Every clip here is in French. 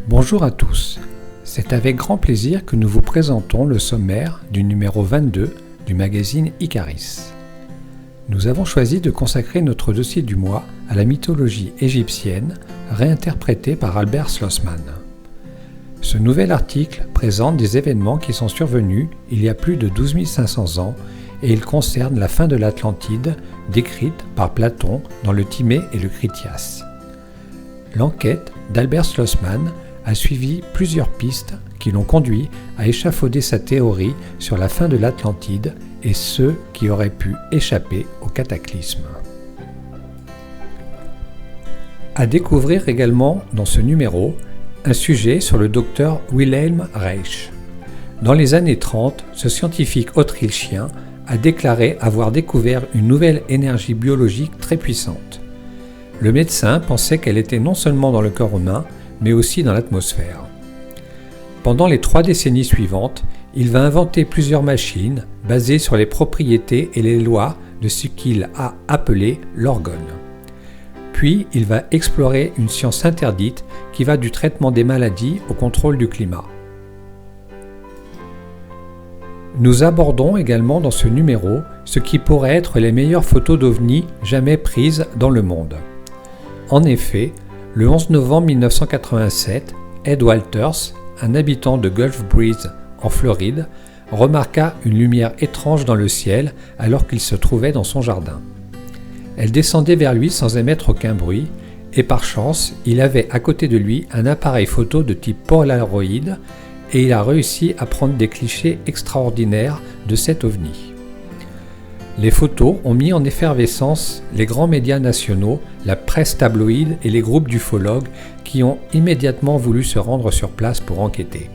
Bonjour à tous, c'est avec grand plaisir que nous vous présentons le sommaire du numéro 22 du magazine Icaris. Nous avons choisi de consacrer notre dossier du mois à la mythologie égyptienne réinterprétée par Albert Schlossman. Ce nouvel article présente des événements qui sont survenus il y a plus de 12 500 ans et il concerne la fin de l'Atlantide décrite par Platon dans le Timée et le Critias. L'enquête d'Albert Schlossman a suivi plusieurs pistes qui l'ont conduit à échafauder sa théorie sur la fin de l'Atlantide et ceux qui auraient pu échapper au cataclysme. À découvrir également dans ce numéro un sujet sur le docteur Wilhelm Reich. Dans les années 30, ce scientifique autrichien a déclaré avoir découvert une nouvelle énergie biologique très puissante. Le médecin pensait qu'elle était non seulement dans le corps humain, mais aussi dans l'atmosphère. Pendant les 3 décennies suivantes, il va inventer plusieurs machines basées sur les propriétés et les lois de ce qu'il a appelé l'orgone. Puis, il va explorer une science interdite qui va du traitement des maladies au contrôle du climat. Nous abordons également dans ce numéro ce qui pourrait être les meilleures photos d'OVNI jamais prises dans le monde. En effet, le 11 novembre 1987, Ed Walters, un habitant de Gulf Breeze en Floride, remarqua une lumière étrange dans le ciel alors qu'il se trouvait dans son jardin. Elle descendait vers lui sans émettre aucun bruit et par chance, il avait à côté de lui un appareil photo de type Polaroid et il a réussi à prendre des clichés extraordinaires de cet ovni. Les photos ont mis en effervescence les grands médias nationaux, la presse tabloïde et les groupes d'ufologues qui ont immédiatement voulu se rendre sur place pour enquêter.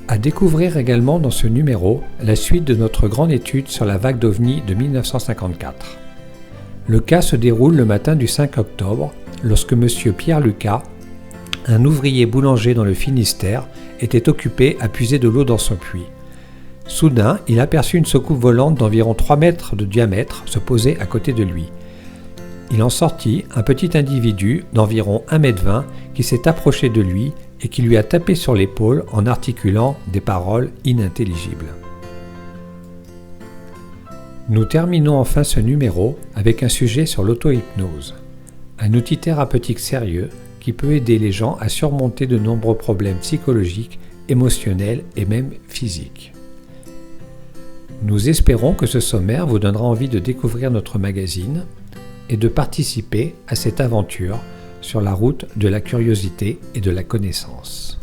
À découvrir également dans ce numéro la suite de notre grande étude sur la vague d'OVNI de 1954. Le cas se déroule le matin du 5 octobre, lorsque M. Pierre Lucas, un ouvrier boulanger dans le Finistère, était occupé à puiser de l'eau dans son puits. Soudain, il aperçut une soucoupe volante d'environ 3 mètres de diamètre se poser à côté de lui. Il en sortit un petit individu d'environ 1,20 m qui s'est approché de lui et qui lui a tapé sur l'épaule en articulant des paroles inintelligibles. Nous terminons enfin ce numéro avec un sujet sur l'auto-hypnose, un outil thérapeutique sérieux qui peut aider les gens à surmonter de nombreux problèmes psychologiques, émotionnels et même physiques. Nous espérons que ce sommaire vous donnera envie de découvrir notre magazine et de participer à cette aventure sur la route de la curiosité et de la connaissance.